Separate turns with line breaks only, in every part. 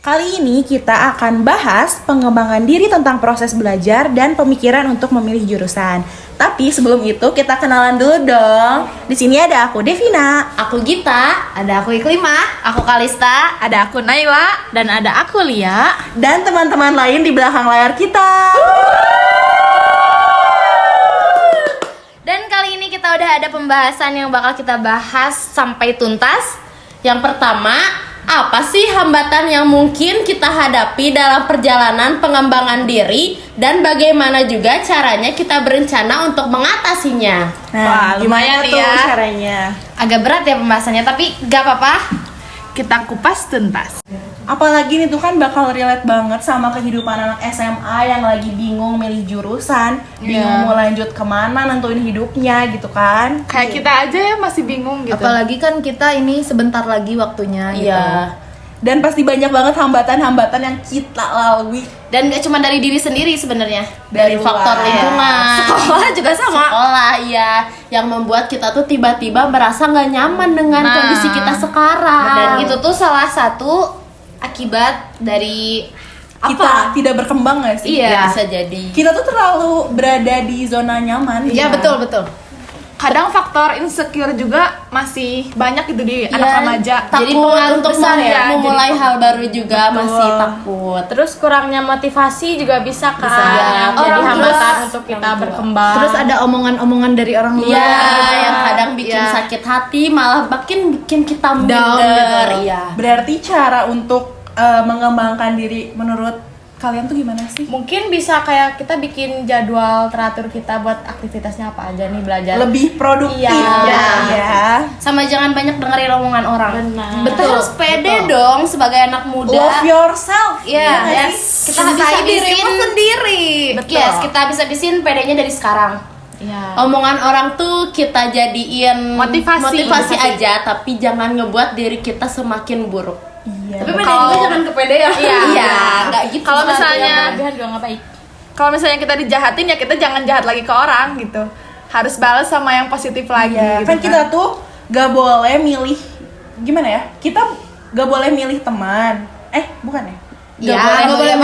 Kali ini kita akan bahas pengembangan diri tentang proses belajar dan pemikiran untuk memilih jurusan. Tapi sebelum itu kita kenalan dulu dong. Di sini ada aku Devina,
Aku Gita,
Ada aku Iklima,
aku Kalista,
ada aku Naila,
dan ada aku Lia.
dan teman-teman lain di belakang layar kita.
Dan kali ini kita udah ada pembahasan yang bakal kita bahas sampai tuntas. Yang pertama, apa sih hambatan yang mungkin kita hadapi dalam perjalanan pengembangan diri dan bagaimana juga caranya kita berencana untuk mengatasinya?
Nah,
Wah,
gimana
lumayan
tuh
ya.
caranya?
Agak berat ya pembahasannya, tapi gak apa-apa.
kita kupas tuntas.
Apalagi nih tuh kan bakal relate banget sama kehidupan anak SMA yang lagi bingung milih jurusan, bingung mau lanjut kemana, nentuin hidupnya gitu kan.
Kayak kita aja ya masih bingung gitu.
Apalagi kan kita ini sebentar lagi waktunya gitu.
Iya. Dan pasti banyak banget hambatan-hambatan yang kita lalui.
Dan gak cuma dari diri sendiri sebenarnya, dari
Dari
faktor
luar.
lingkungan,
Sekolah juga sama.
sekolah ya, yang membuat kita tuh tiba-tiba merasa nggak nyaman dengan
Nah,
kondisi kita sekarang.
betul.
Dan itu tuh salah satu akibat dari
Kita tidak berkembang gak sih?
Iya, bisa jadi.
Kita tuh terlalu berada di zona nyaman.
Iya, betul.
Kadang faktor insecure juga masih banyak gitu di anak
Iya,
remaja.
jadi
Takut
pengaruh
untuk
besar ya,
jadi
memulai
takut.
hal baru juga
Betul.
masih takut.
Terus kurangnya motivasi juga bisa kan
Bisa, ya.
jadi
Orang
hambatan
tua.
untuk kita berkembang.
Terus ada omongan-omongan dari orang luar. Iya, yang kadang bikin
Iya.
sakit hati, malah bikin kita
Down
minder.
gitu.
Iya.
Berarti cara untuk mengembangkan diri menurut kalian tuh gimana sih?
mungkin bisa kayak kita bikin jadwal teratur kita buat aktivitasnya apa aja nih belajar.
Lebih produktif
Iya.
ya.
Sama jangan banyak dengerin omongan orang.
Benar.
Betul. Harus pede dong sebagai anak muda.
Love yourself.
Iya,
nggak
yes.
sih?
Kita bisa habisin
sendiri.
Betul. Yes, kita bisa habisin pedenya dari sekarang.
Iya.
Omongan orang tuh kita jadiin
Motivasi.
aja, tapi jangan ngebuat diri kita semakin buruk.
Iya.
Tapi pede
Kalau-
juga jangan kepedean. Iya, nggak gitu.
Kalau
nanti
misalnya-
ya.
Kelebihan juga nggak baik.
Kalau misalnya kita dijahatin ya kita jangan jahat lagi ke orang gitu. Harus balas sama yang positif lagi
Iya,
gitu
kan kita tuh gak boleh milih, gimana ya? Kita gak boleh milih teman. Bukan ya?
Iya, nggak boleh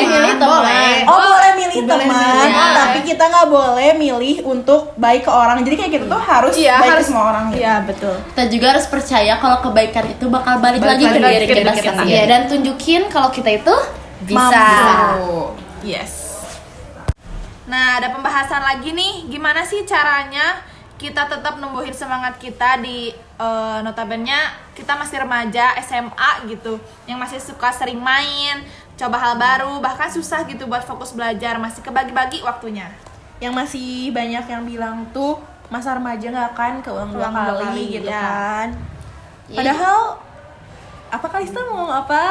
milih teman.
Oh, boleh milih teman,
milih.
tapi kita nggak boleh milih untuk baik ke orang. Jadi kayak kita tuh harus
Iya,
baik
harus-
ke semua orang. Gitu.
Iya, betul.
Kita juga harus percaya kalau kebaikan itu bakal balik lagi
Balik
ke
lagi
diri
ke
kita
diri kita
sendiri.
sendiri.
Dan tunjukin kalau kita itu bisa.
Mampu.
Yes. Nah, ada pembahasan lagi nih, gimana sih caranya kita tetap numbuhin semangat kita di notabene kita masih remaja SMA gitu, yang masih suka sering main, coba hal baru, bahkan susah gitu buat fokus belajar, masih kebagi-bagi waktunya.
Yang masih banyak yang bilang tuh masa remaja nggak akan keulang dua
Keulang dua
kali
kali,
gitu
ya.
kan.
Ya,
Padahal apa Kalista mau ngomong apa?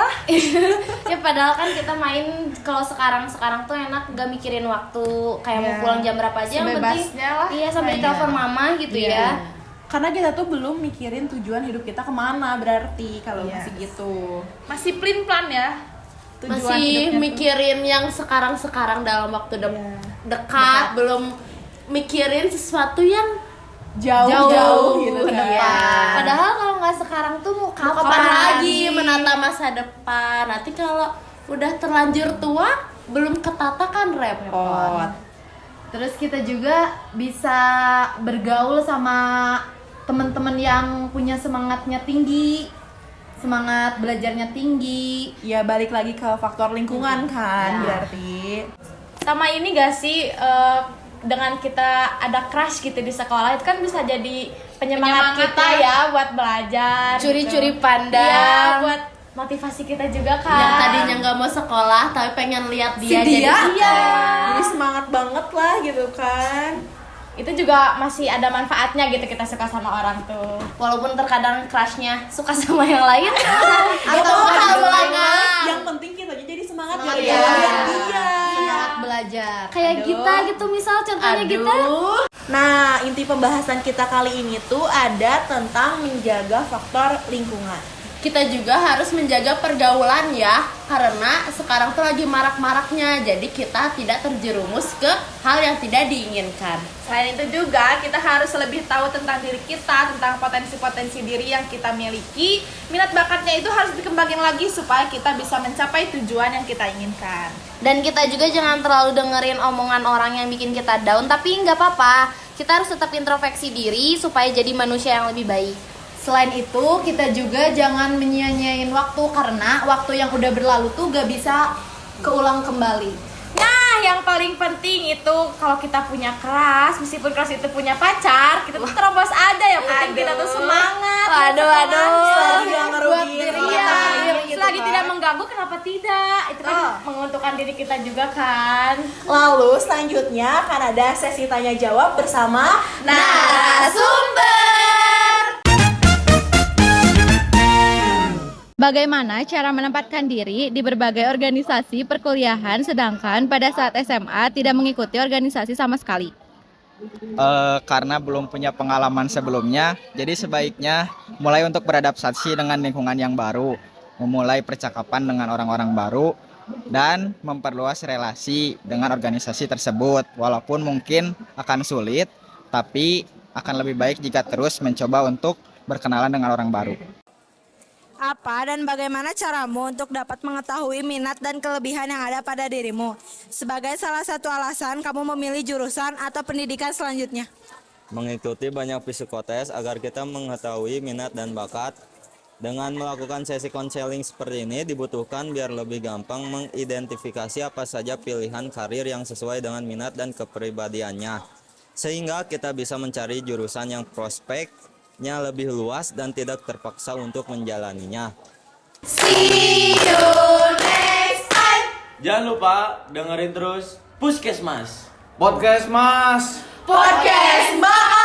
Ya padahal kan kita main kalau sekarang tuh enak gak mikirin waktu kayak mau
Iya.
pulang jam berapa aja yang penting
Sebebasnya lah.
iya sampai
Iya.
telepon mama gitu ya.
Karena kita tuh belum mikirin tujuan hidup kita kemana berarti kalau
Yes.
masih gitu.
Masih plan ya. Tujuan
Masih
hidupnya tuh.
mikirin yang sekarang dalam waktu dekat, belum mikirin sesuatu yang
Jauh-jauh gitu
ke
kan.
depan. Padahal kalau nggak sekarang tuh mau kapan lagi menata masa depan. Nanti kalau udah terlanjur tua belum ketata kan repot.
Terus kita juga bisa bergaul sama teman-teman yang punya semangatnya tinggi, semangat belajarnya tinggi.
Ya balik lagi ke faktor lingkungan kan berarti.
Sama ini gak sih dengan kita ada crush gitu di sekolah itu kan bisa jadi penyemangat kita ya buat belajar.
Curi-curi
gitu.
pandang.
Iya, buat motivasi kita juga kan.
Yang tadinya nggak mau sekolah tapi pengen lihat dia,
Si dia,
jadi
jadi semangat banget lah gitu kan.
Itu juga masih ada manfaatnya gitu kita suka sama orang tuh.
walaupun terkadang crushnya suka sama yang lain atau
Itu
hal
kan
lain.
yang penting kita jadi semangat
Semangat
dari
ya.
dia.
Semangat belajar.
Kayak kita gitu misal contohnya kita.
Nah, inti pembahasan kita kali ini tuh ada tentang menjaga faktor lingkungan.
kita juga harus menjaga pergaulan ya, karena sekarang tuh lagi marak-maraknya, jadi kita tidak terjerumus ke hal yang tidak diinginkan.
Selain itu juga kita harus lebih tahu tentang diri kita, tentang potensi-potensi diri yang kita miliki. Minat bakatnya itu harus dikembangin lagi supaya kita bisa mencapai tujuan yang kita inginkan.
Dan kita juga jangan terlalu dengerin omongan orang yang bikin kita down, tapi nggak apa-apa, kita harus tetap introspeksi diri supaya jadi manusia yang lebih baik.
Selain itu, kita juga jangan menyia-nyiain waktu, karena waktu yang udah berlalu tuh gak bisa keulang kembali.
Nah, yang paling penting itu kalau kita punya kelas, meskipun kelas itu punya pacar, kita tuh terobos aja, yang penting kita tuh semangat.
Buat diri
Selagi tidak mengganggu, kenapa tidak? Itu kan menguntungkan diri kita juga kan.
Lalu selanjutnya akan ada sesi tanya jawab bersama
Narasumber.
Bagaimana cara menempatkan diri di berbagai organisasi perkuliahan sedangkan pada saat SMA tidak mengikuti organisasi sama sekali?
Karena belum punya pengalaman sebelumnya, jadi sebaiknya mulai untuk beradaptasi dengan lingkungan yang baru, memulai percakapan dengan orang-orang baru, dan memperluas relasi dengan organisasi tersebut. Walaupun mungkin akan sulit, tapi akan lebih baik jika terus mencoba untuk berkenalan dengan orang baru.
Apa dan bagaimana caramu untuk dapat mengetahui minat dan kelebihan yang ada pada dirimu? Sebagai salah satu alasan kamu memilih jurusan atau pendidikan selanjutnya.
Mengikuti banyak psikotes agar kita mengetahui minat dan bakat. Dengan melakukan sesi konseling seperti ini dibutuhkan biar lebih gampang mengidentifikasi apa saja pilihan karir yang sesuai dengan minat dan kepribadiannya. Sehingga kita bisa mencari jurusan yang prospeknya lebih luas dan tidak terpaksa untuk menjalaninya.
See you next time.
Jangan lupa dengerin terus Puskesmas.
Podcast Mas.
Podcast Mbak